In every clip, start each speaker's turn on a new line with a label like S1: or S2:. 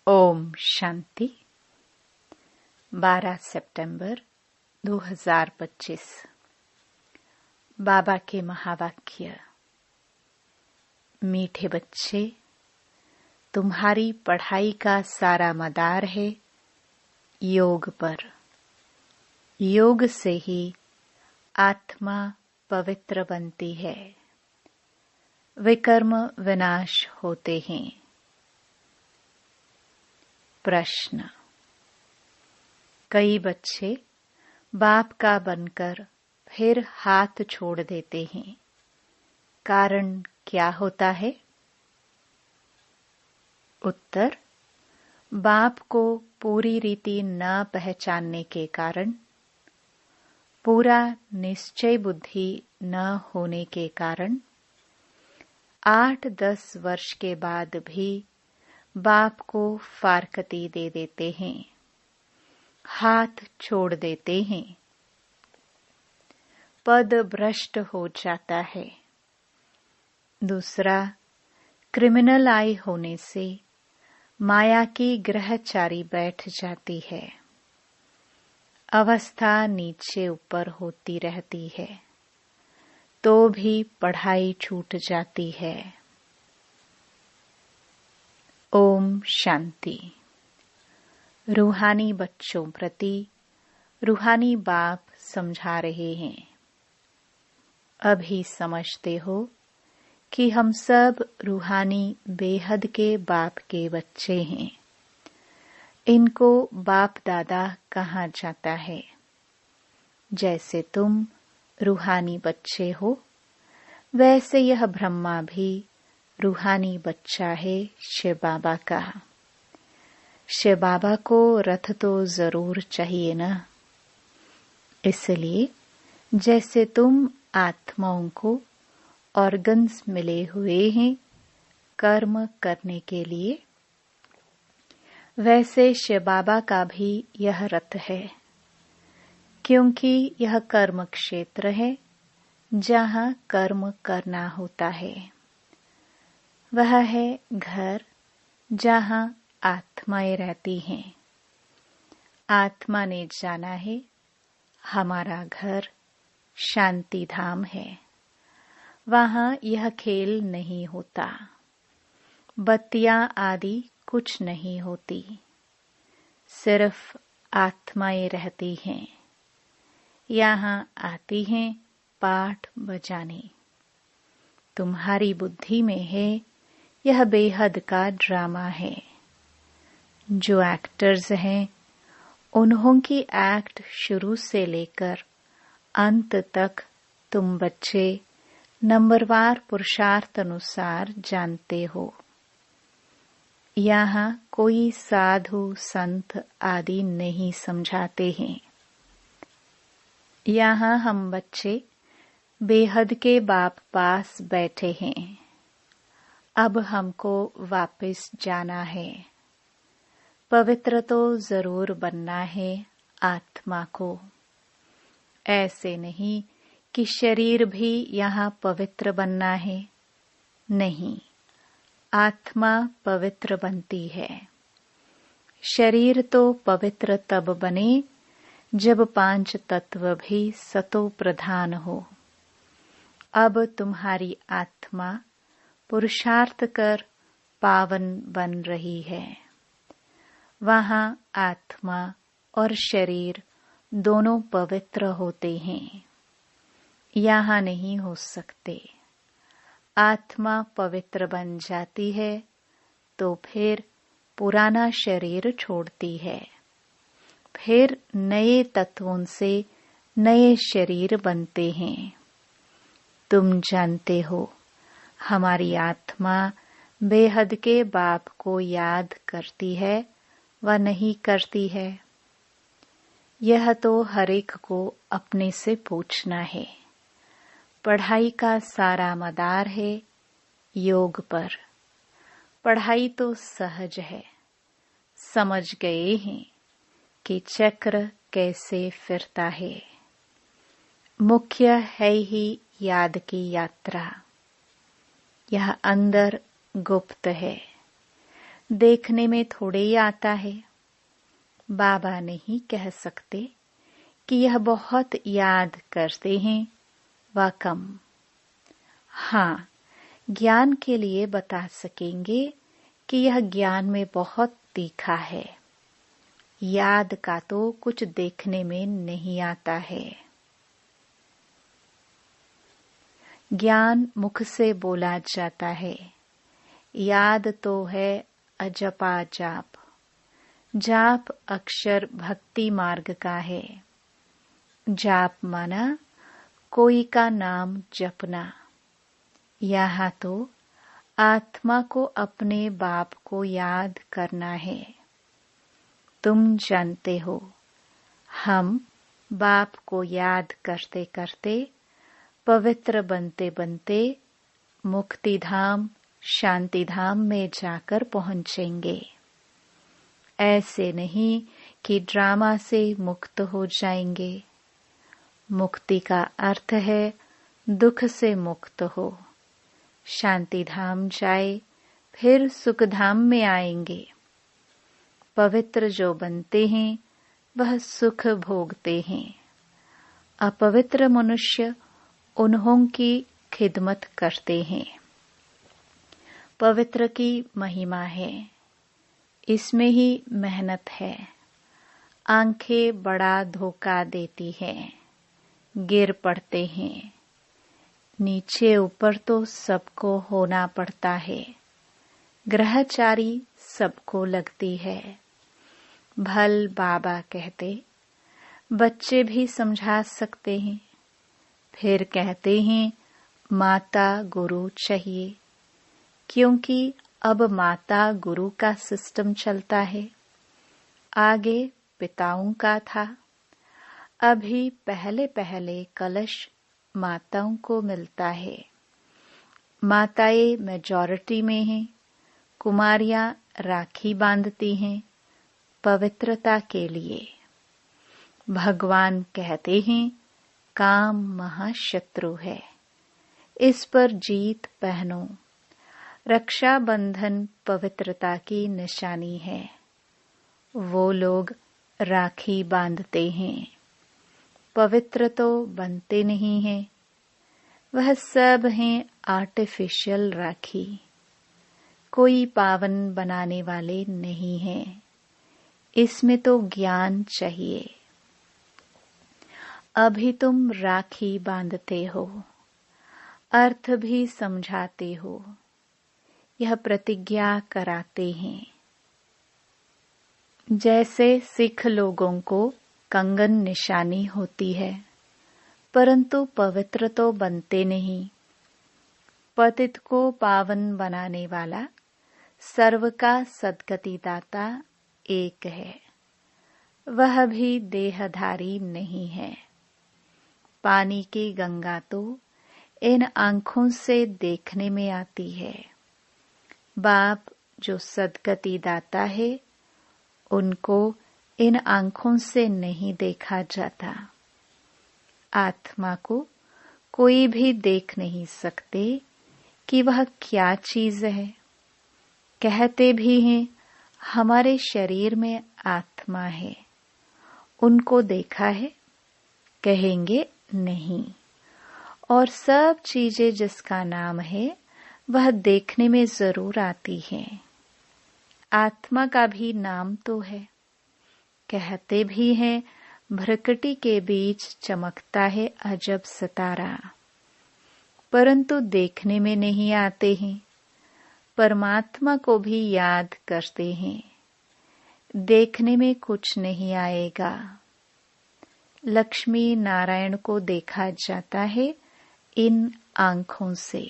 S1: ओम शांति। 12 सितंबर 2025। बाबा के महावाक्य। मीठे बच्चे, तुम्हारी पढ़ाई का सारा मदार है योग पर। योग से ही आत्मा पवित्र बनती है, विकर्म विनाश होते हैं। प्रश्न। कई बच्चे बाप का बनकर फिर हाथ छोड़ देते हैं, कारण क्या होता है? उत्तर। बाप को पूरी रीति न पहचानने के कारण, पूरा निश्चय बुद्धि न होने के कारण 8-10 वर्ष के बाद भी बाप को फारकती दे देते हैं, हाथ छोड़ देते हैं। पद भ्रष्ट हो जाता है। दूसरा, क्रिमिनल आई होने से माया की ग्रहचारी बैठ जाती है। अवस्था नीचे ऊपर होती रहती है, तो भी पढ़ाई छूट जाती है। ओम शांति। रूहानी बच्चों प्रति रूहानी बाप समझा रहे हैं। अभी समझते हो कि हम सब रूहानी बेहद के बाप के बच्चे हैं। इनको बाप दादा कहा जाता है। जैसे तुम रूहानी बच्चे हो, वैसे यह ब्रह्मा भी रूहानी बच्चा है शिव बाबा का। शिव बाबा को रथ तो जरूर चाहिए ना। इसलिए जैसे तुम आत्माओं को ऑर्गन्स मिले हुए हैं कर्म करने के लिए, वैसे शिव बाबा का भी यह रथ है, क्योंकि यह कर्म क्षेत्र है जहाँ कर्म करना होता है। वह है घर जहाँ आत्माएं रहती हैं। आत्मा ने जाना है हमारा घर शांति धाम है, वहाँ यह खेल नहीं होता, बत्तियां आदि कुछ नहीं होती, सिर्फ आत्माएं रहती हैं। यहाँ आती हैं पाठ बजाने। तुम्हारी बुद्धि में है यह बेहद का ड्रामा है। जो एक्टर्स हैं, उन्हों की एक्ट शुरू से लेकर अंत तक तुम बच्चे नंबरवार पुरुषार्थ अनुसार जानते हो। यहाँ कोई साधु संत आदि नहीं समझाते हैं। यहाँ हम बच्चे बेहद के बाप पास बैठे हैं। अब हमको वापस जाना है। पवित्र तो जरूर बनना है आत्मा को। ऐसे नहीं कि शरीर भी यहाँ पवित्र बनना है। नहीं, आत्मा पवित्र बनती है। शरीर तो पवित्र तब बने जब 5 तत्व भी सतो प्रधान हो। अब तुम्हारी आत्मा पुरुषार्थ कर पावन बन रही है। वहाँ आत्मा और शरीर दोनों पवित्र होते हैं। यहाँ नहीं हो सकते। आत्मा पवित्र बन जाती है तो फिर पुराना शरीर छोड़ती है, फिर नए तत्वों से नए शरीर बनते हैं। तुम जानते हो हमारी आत्मा बेहद के बाप को याद करती है व नहीं करती है। यह तो हर एक को अपने से पूछना है। पढ़ाई का सारा मदार है योग पर। पढ़ाई तो सहज है, समझ गए हैं कि चक्र कैसे फिरता है। मुख्य है ही याद की यात्रा। यह अंदर गुप्त है। देखने में थोड़े ही आता है। बाबा नहीं कह सकते कि यह बहुत याद करते हैं व कम। हाँ, ज्ञान के लिए बता सकेंगे कि यह ज्ञान में बहुत तीखा है। याद का तो कुछ देखने में नहीं आता है। ज्ञान मुख से बोला जाता है, याद तो है अजपा जाप। जाप अक्षर भक्ति मार्ग का है। जाप माना कोई का नाम जपना। यहाँ तो आत्मा को अपने बाप को याद करना है। तुम जानते हो, हम बाप को याद करते करते पवित्र बनते बनते मुक्ति धाम शांति धाम में जाकर पहुंचेंगे। ऐसे नहीं कि ड्रामा से मुक्त हो जाएंगे। मुक्ति का अर्थ है दुख से मुक्त हो, शांति धाम जाए फिर सुख धाम में आएंगे। पवित्र जो बनते हैं वह सुख भोगते हैं। अपवित्र मनुष्य उन्हों की खिदमत करते हैं। पवित्र की महिमा है, इसमें ही मेहनत है। आंखें बड़ा धोखा देती है, गिर पड़ते हैं। नीचे ऊपर तो सबको होना पड़ता है। ग्रहचारी सबको लगती है। भल बाबा कहते, बच्चे भी समझा सकते हैं। फिर कहते हैं माता गुरु चाहिए, क्योंकि अब माता गुरु का सिस्टम चलता है। आगे पिताओं का था। अभी पहले पहले कलश माताओं को मिलता है। माताएं मेजॉरिटी में हैं। कुमारियां राखी बांधती हैं पवित्रता के लिए। भगवान कहते हैं काम महाशत्रु है, इस पर जीत पहनो। रक्षा बंधन पवित्रता की निशानी है। वो लोग राखी बांधते हैं, पवित्र तो बनते नहीं हैं। वह सब हैं आर्टिफिशियल राखी, कोई पावन बनाने वाले नहीं हैं। इसमें तो ज्ञान चाहिए। अभी तुम राखी बांधते हो, अर्थ भी समझाते हो, यह प्रतिज्ञा कराते हैं। जैसे सिख लोगों को कंगन निशानी होती है, परंतु पवित्र तो बनते नहीं। पतित को पावन बनाने वाला सर्व का सद्गति दाता एक है। वह भी देहधारी नहीं है। पानी की गंगा तो इन आंखों से देखने में आती है। बाप जो सद्गति दाता है, उनको इन आंखों से नहीं देखा जाता। आत्मा को कोई भी देख नहीं सकते कि वह क्या चीज है। कहते भी हैं हमारे शरीर में आत्मा है। उनको देखा है? कहेंगे नहीं। और सब चीजें जिसका नाम है वह देखने में जरूर आती है। आत्मा का भी नाम तो है। कहते भी हैं भ्रकटी के बीच चमकता है अजब सितारा, परंतु देखने में नहीं आते हैं। परमात्मा को भी याद करते हैं, देखने में कुछ नहीं आएगा। लक्ष्मी नारायण को देखा जाता है इन आंखों से।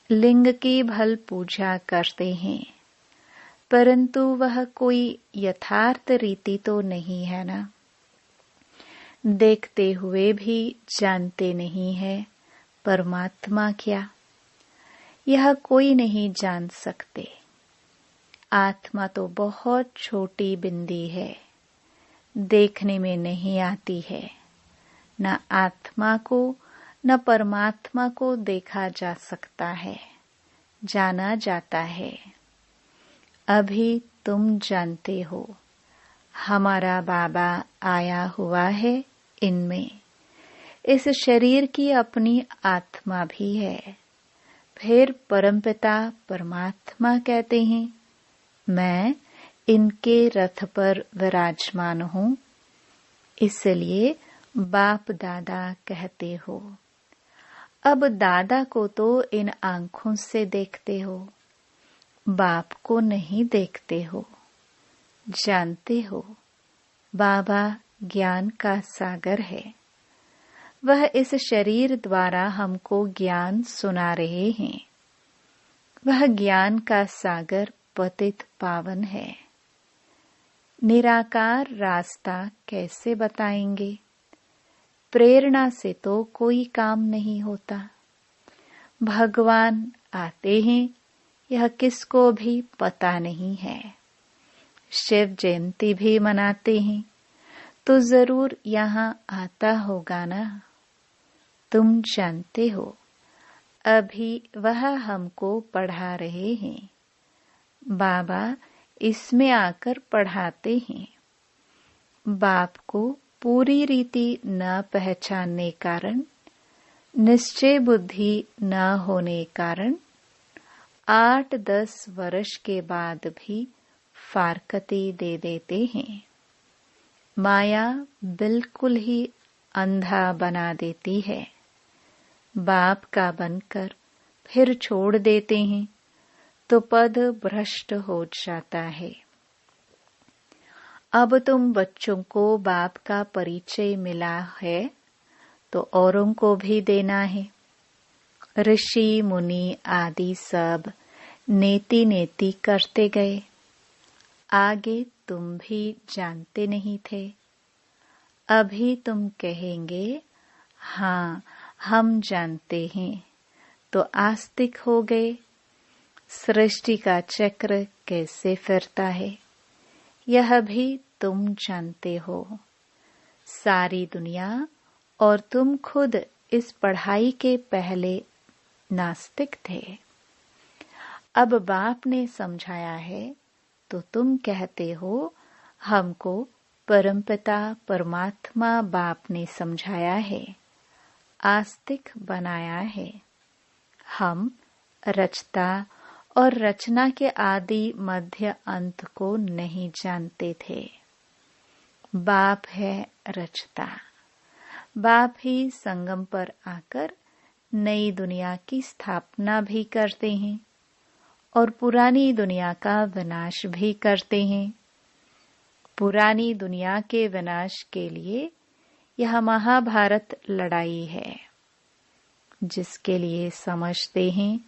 S1: लिंग की भल पूजा करते हैं, परंतु वह कोई यथार्थ रीति तो नहीं है ना। देखते हुए भी जानते नहीं है परमात्मा क्या, यह कोई नहीं जान सकते। आत्मा तो बहुत छोटी बिंदी है, देखने में नहीं आती है। न आत्मा को न परमात्मा को देखा जा सकता है, जाना जाता है। अभी तुम जानते हो हमारा बाबा आया हुआ है इनमें। इस शरीर की अपनी आत्मा भी है। फिर परमपिता परमात्मा कहते हैं, मैं इनके रथ पर विराजमान हूँ, इसलिए बाप दादा कहते हो। अब दादा को तो इन आंखों से देखते हो, बाप को नहीं देखते हो। जानते हो बाबा ज्ञान का सागर है। वह इस शरीर द्वारा हमको ज्ञान सुना रहे हैं। वह ज्ञान का सागर पतित पावन है। निराकार रास्ता कैसे बताएंगे? प्रेरणा से तो कोई काम नहीं होता। भगवान आते हैं, यह किसको भी पता नहीं है। शिव जयंती भी मनाते हैं, तो जरूर यहाँ आता होगा ना। तुम जानते हो अभी वह हमको पढ़ा रहे हैं। बाबा इसमें आकर पढ़ाते हैं। बाप को पूरी रीति न पहचानने कारण, निश्चय बुद्धि न होने कारण 8-10 वर्ष के बाद भी फारकती दे देते हैं। माया बिल्कुल ही अंधा बना देती है। बाप का बनकर फिर छोड़ देते हैं तो पद भ्रष्ट हो जाता है। अब तुम बच्चों को बाप का परिचय मिला है तो औरों को भी देना है। ऋषि मुनि आदि सब नेति नेति करते गए। आगे तुम भी जानते नहीं थे। अभी तुम कहेंगे, हाँ हम जानते हैं, तो आस्तिक हो गए। सृष्टि का चक्र कैसे फिरता है यह भी तुम जानते हो। सारी दुनिया और तुम खुद इस पढ़ाई के पहले नास्तिक थे। अब बाप ने समझाया है तो तुम कहते हो हमको परमपिता परमात्मा बाप ने समझाया है, आस्तिक बनाया है। हम रचता और रचना के आदि मध्य अंत को नहीं जानते थे। बाप है रचता। बाप ही संगम पर आकर नई दुनिया की स्थापना भी करते हैं और पुरानी दुनिया का विनाश भी करते हैं। पुरानी दुनिया के विनाश के लिए यह महाभारत लड़ाई है, जिसके लिए समझते हैं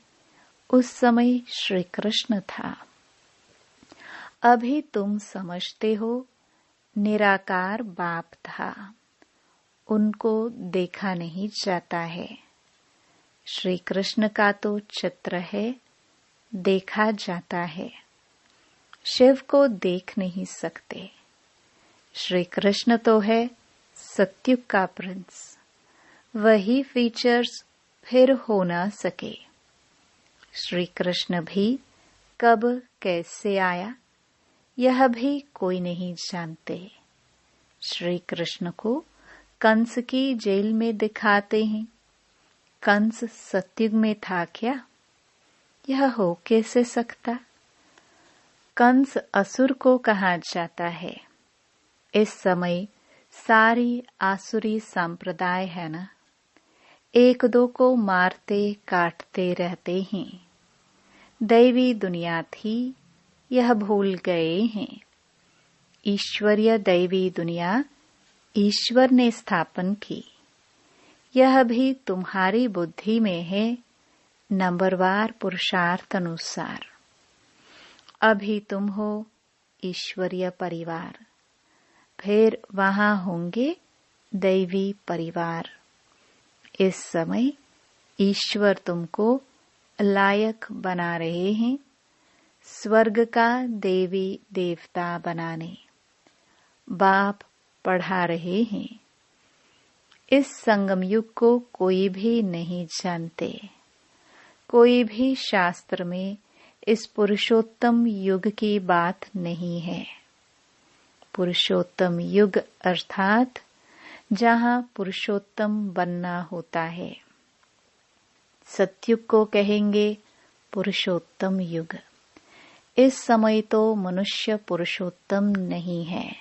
S1: उस समय श्री कृष्ण था। अभी तुम समझते हो निराकार बाप था, उनको देखा नहीं जाता है। श्री कृष्ण का तो चित्र है, देखा जाता है। शिव को देख नहीं सकते। श्री कृष्ण तो है सत्युग का प्रिंस। वही फीचर्स फिर हो ना सके। श्री कृष्ण भी कब कैसे आया यह भी कोई नहीं जानते। श्री कृष्ण को कंस की जेल में दिखाते हैं। कंस सत्युग में था क्या? यह हो कैसे सकता? कंस असुर को कहा जाता है। इस समय सारी आसुरी संप्रदाय है ना, एक दो को मारते काटते रहते हैं। दैवी दुनिया थी, यह भूल गए हैं। ईश्वरीय दैवी दुनिया ईश्वर ने स्थापन की। यह भी तुम्हारी बुद्धि में है, नंबरवार पुरुषार्थ अनुसार। अभी तुम हो ईश्वरीय परिवार, फिर वहां होंगे दैवी परिवार। इस समय ईश्वर तुमको लायक बना रहे हैं स्वर्ग का देवी देवता बनाने। बाप पढ़ा रहे हैं। इस संगम युग को कोई भी नहीं जानते। कोई भी शास्त्र में इस पुरुषोत्तम युग की बात नहीं है। पुरुषोत्तम युग अर्थात जहाँ पुरुषोत्तम बनना होता है। सतयुग को कहेंगे पुरुषोत्तम युग। इस समय तो मनुष्य पुरुषोत्तम नहीं है।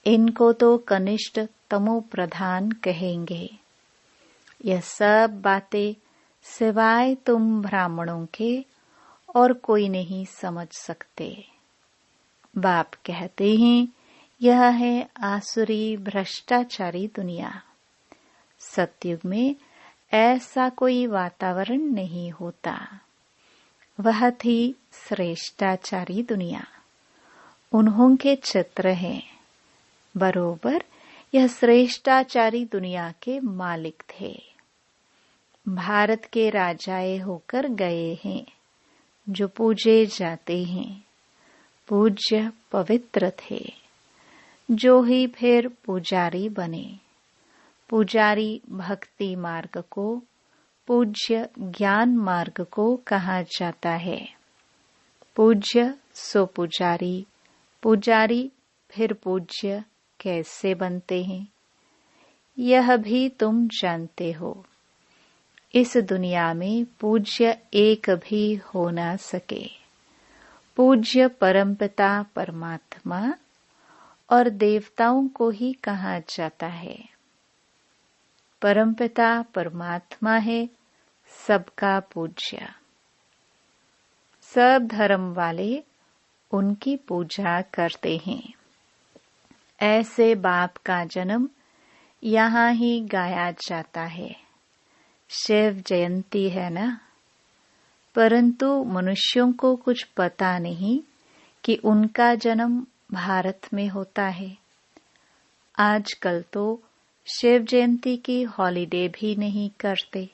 S1: इनको तो कनिष्ठ तमो प्रधान कहेंगे। यह सब बातें सिवाय तुम ब्राह्मणों के और कोई नहीं समझ सकते। बाप कहते हैं यह है आसुरी भ्रष्टाचारी दुनिया। सतयुग में ऐसा कोई वातावरण नहीं होता। वह थी श्रेष्ठाचारी दुनिया। उन्हों के चित्र हैं। बरोबर यह श्रेष्ठाचारी दुनिया के मालिक थे। भारत के राजाए होकर गए हैं जो पूजे जाते हैं। पूज्य पवित्र थे जो ही फिर पुजारी बने। पुजारी भक्ति मार्ग को, पूज्य ज्ञान मार्ग को कहा जाता है। पूज्य सो पुजारी, पुजारी फिर पूज्य कैसे बनते हैं यह भी तुम जानते हो। इस दुनिया में पूज्य एक भी हो ना सके। पूज्य परमपिता परमात्मा और देवताओं को ही कहा जाता है। परमपिता परमात्मा है सबका पूज्य। सब धर्म वाले उनकी पूजा करते हैं। ऐसे बाप का जन्म यहाँ ही गाया जाता है। शिव जयंती है ना। परंतु मनुष्यों को कुछ पता नहीं कि उनका जन्म भारत में होता है। आजकल तो शिव जयंती की हॉलिडे भी नहीं करते।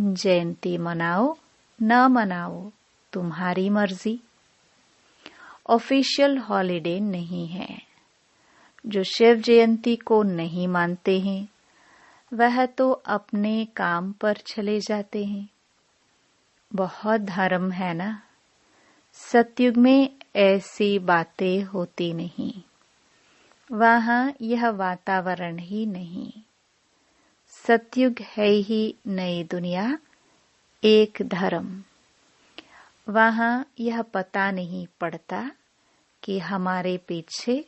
S1: जयंती मनाओ ना मनाओ तुम्हारी मर्जी। ऑफिशियल हॉलिडे नहीं है। जो शिव जयंती को नहीं मानते हैं वह तो अपने काम पर चले जाते हैं। बहुत धर्म है ना। सतयुग में ऐसी बातें होती नहीं। वहाँ यह वातावरण ही नहीं। सतयुग है ही नई दुनिया, एक धर्म। वहाँ यह पता नहीं पड़ता कि हमारे पीछे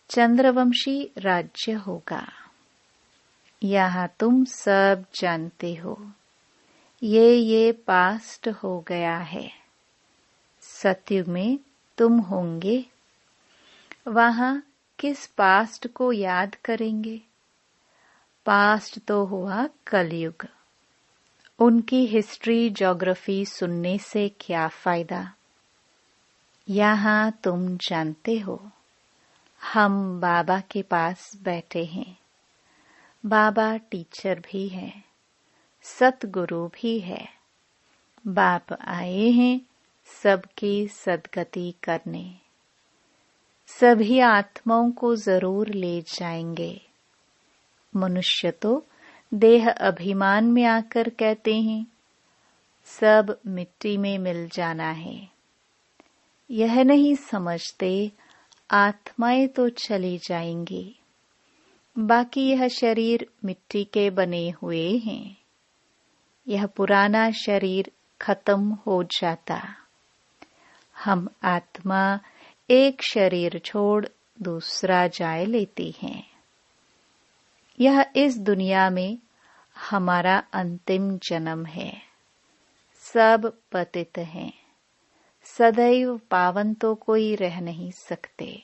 S1: चंद्रवंशी राज्य होगा। यहाँ तुम सब जानते हो ये पास्ट हो गया है। सतयुग में तुम होंगे। वहाँ किस पास्ट को याद करेंगे। पास्ट तो हुआ कलयुग। उनकी हिस्ट्री ज्योग्राफी सुनने से क्या फायदा। यहाँ तुम जानते हो हम बाबा के पास बैठे हैं। बाबा टीचर भी है, सतगुरु भी है। बाप आए हैं सबकी सदगति करने। सभी आत्माओं को जरूर ले जाएंगे। मनुष्य तो देह अभिमान में आकर कहते हैं सब मिट्टी में मिल जाना है। यह नहीं समझते आत्माएं तो चली जाएंगी। बाकी यह शरीर मिट्टी के बने हुए हैं। यह पुराना शरीर खत्म हो जाता। हम आत्मा एक शरीर छोड़ दूसरा जाए लेती हैं। यह इस दुनिया में हमारा अंतिम जन्म है। सब पतित हैं। सदैव पावन तो कोई रह नहीं सकते।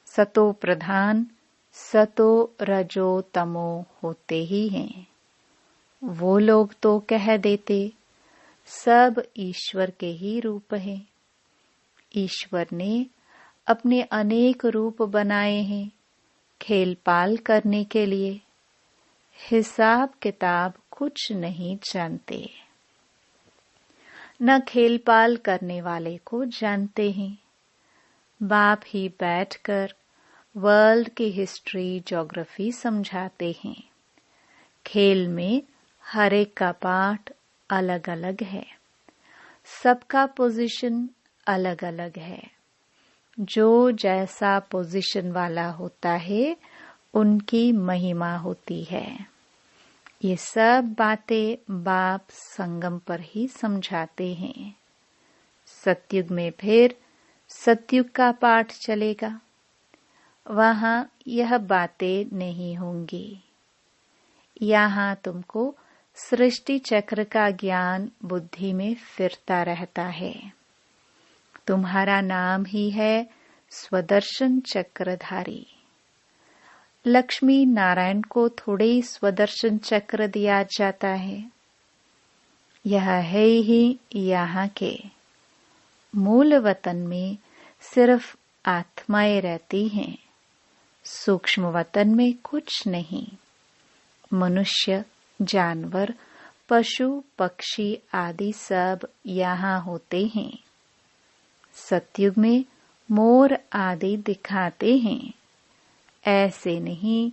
S1: सतो प्रधान सतो रजो तमो होते ही हैं। वो लोग तो कह देते सब ईश्वर के ही रूप हैं। ईश्वर ने अपने अनेक रूप बनाए हैं खेल पाल करने के लिए। हिसाब किताब कुछ नहीं जानते। न खेल पाल करने वाले को जानते हैं। बाप ही बैठकर वर्ल्ड की हिस्ट्री ज्योग्राफी समझाते हैं। खेल में हर एक का पाठ अलग अलग है। सबका पोजीशन अलग अलग है। जो जैसा पोजीशन वाला होता है उनकी महिमा होती है। ये सब बातें बाप संगम पर ही समझाते हैं। सतयुग में फिर सतयुग का पाठ चलेगा, वहां यह बातें नहीं होंगी। यहाँ तुमको सृष्टि चक्र का ज्ञान बुद्धि में फिरता रहता है। तुम्हारा नाम ही है स्वदर्शन चक्रधारी। लक्ष्मी नारायण को थोड़े ही स्वदर्शन चक्र दिया जाता है। यह है ही यहाँ के मूल वतन में सिर्फ आत्माएं रहती हैं। सूक्ष्म वतन में कुछ नहीं। मनुष्य, जानवर, पशु, पक्षी आदि सब यहाँ होते हैं। सतयुग में मोर आदि दिखाते हैं। ऐसे नहीं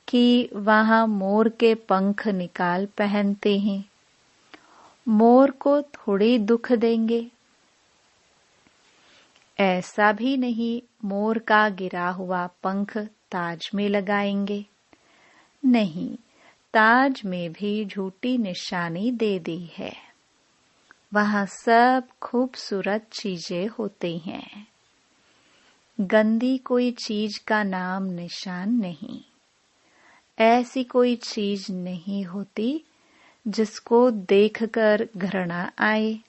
S1: कि वहां मोर के पंख निकाल पहनते हैं। मोर को थोड़ी दुख देंगे। ऐसा भी नहीं मोर का गिरा हुआ पंख ताज में लगाएंगे। नहीं, ताज में भी झूठी निशानी दे दी है। वहां सब खूबसूरत चीजें होती हैं। गंदी कोई चीज का नाम निशान नहीं। ऐसी कोई चीज नहीं होती जिसको देखकर घृणा आए।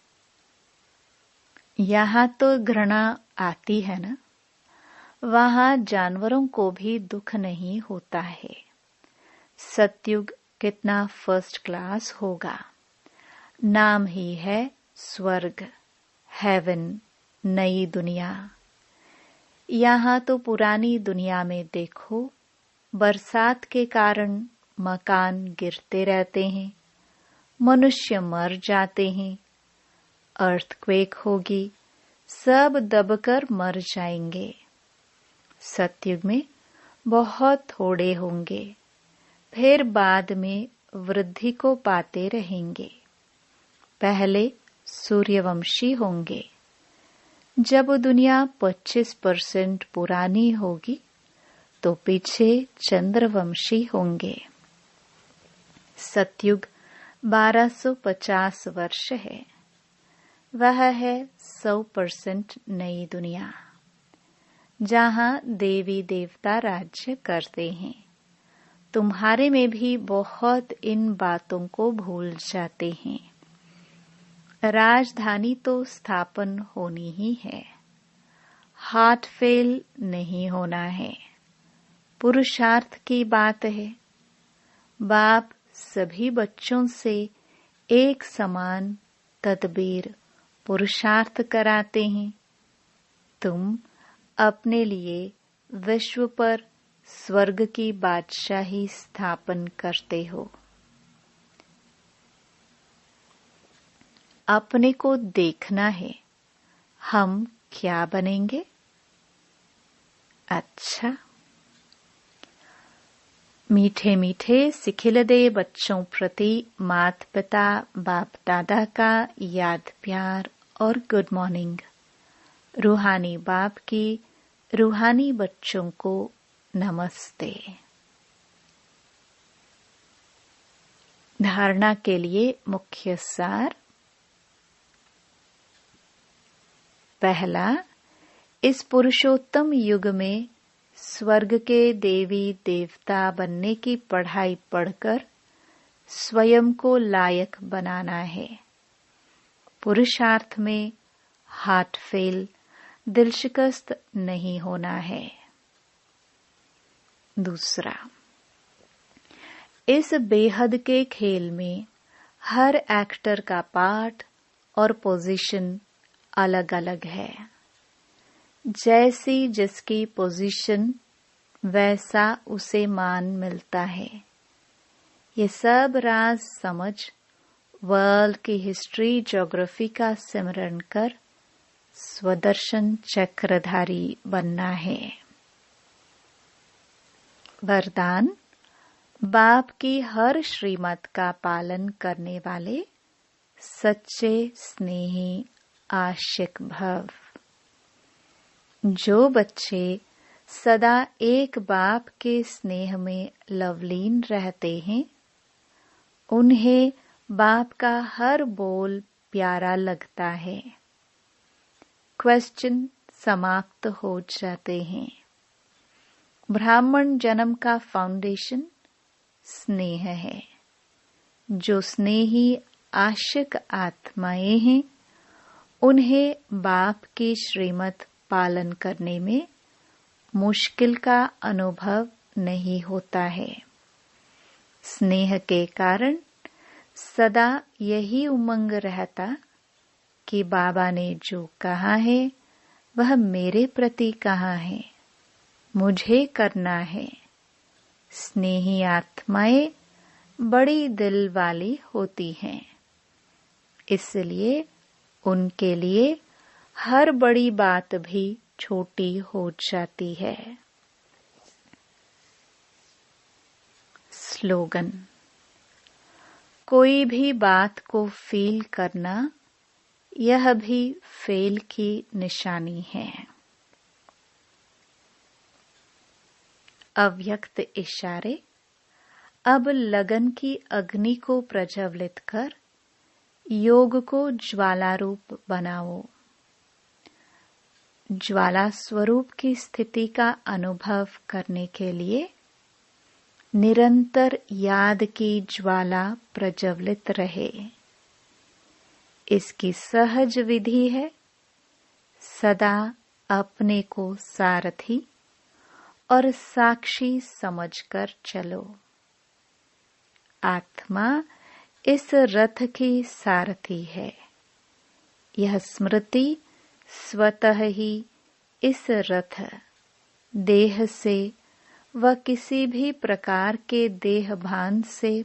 S1: यहाँ तो घृणा आती है ना। वहां जानवरों को भी दुख नहीं होता है। सतयुग कितना फर्स्ट क्लास होगा। नाम ही है स्वर्ग, हेवन, नई दुनिया। यहाँ तो पुरानी दुनिया में देखो, बरसात के कारण मकान गिरते रहते हैं, मनुष्य मर जाते हैं। अर्थक्वेक होगी, सब दबकर मर जाएंगे। सतयुग में बहुत थोड़े होंगे, फिर बाद में वृद्धि को पाते रहेंगे। पहले सूर्यवंशी होंगे। जब दुनिया 25% पुरानी होगी तो पीछे चंद्रवंशी होंगे। सतयुग 1250 वर्ष है। वह है 100% नई दुनिया, जहां देवी देवता राज्य करते हैं। तुम्हारे में भी बहुत इन बातों को भूल जाते हैं। राजधानी तो स्थापन होनी ही है। हार्ट फेल नहीं होना है। पुरुषार्थ की बात है। बाप सभी बच्चों से एक समान तदबीर पुरुषार्थ कराते हैं। तुम अपने लिए विश्व पर स्वर्ग की बादशाही स्थापन करते हो। अपने को देखना है, हम क्या बनेंगे। अच्छा, मीठे मीठे सिखिलदे बच्चों प्रति माता पिता बाप दादा का याद प्यार और गुड मॉर्निंग। रूहानी बाप की रूहानी बच्चों को नमस्ते। धारणा के लिए मुख्य सार। पहला, इस पुरुषोत्तम युग में स्वर्ग के देवी देवता बनने की पढ़ाई पढ़कर स्वयं को लायक बनाना है। पुरुषार्थ में हार्ट फेल, दिल शिकस्त नहीं होना है। दूसरा, इस बेहद के खेल में हर एक्टर का पार्ट और पोजीशन अलग अलग है। जैसी जिसकी पोजीशन वैसा उसे मान मिलता है। ये सब राज समझ वर्ल्ड की हिस्ट्री ज्योग्राफी का सिमरन कर स्वदर्शन चक्रधारी बनना है। वरदान, बाप की हर श्रीमत का पालन करने वाले सच्चे स्नेही आशिक भव। जो बच्चे सदा एक बाप के स्नेह में लवलीन रहते हैं, उन्हें बाप का हर बोल प्यारा लगता है। क्वेश्चन समाप्त हो जाते हैं। ब्राह्मण जन्म का फाउंडेशन स्नेह है। जो स्नेही आशिक आत्माएं हैं, उन्हें बाप की श्रीमत पालन करने में मुश्किल का अनुभव नहीं होता है। स्नेह के कारण सदा यही उमंग रहता कि बाबा ने जो कहा है वह मेरे प्रति कहा है, मुझे करना है। स्नेही आत्माएं बड़ी दिल वाली होती हैं, इसलिए उनके लिए हर बड़ी बात भी छोटी हो जाती है। स्लोगन। कोई भी बात को फील करना, यह भी फेल की निशानी है। अव्यक्त इशारे। अब लगन की अग्नि को प्रज्वलित कर योग को ज्वाला रूप बनाओ। ज्वाला स्वरूप की स्थिति का अनुभव करने के लिए निरंतर याद की ज्वाला प्रज्वलित रहे। इसकी सहज विधि है सदा अपने को सारथी और साक्षी समझकर चलो। आत्मा इस रथ की सारथी है। यह स्मृति स्वतः ही इस रथ देह से व किसी भी प्रकार के देह भान से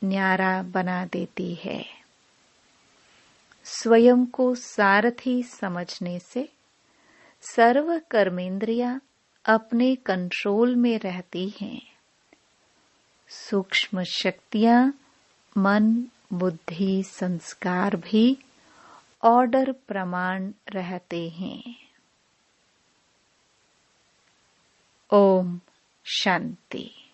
S1: न्यारा बना देती है। स्वयं को सारथी समझने से सर्व कर्मेंद्रियां अपने कंट्रोल में रहती हैं। सूक्ष्म शक्तियां, मन, बुद्धि, संस्कार भी ऑर्डर प्रमाण रहते हैं। ओम शांति।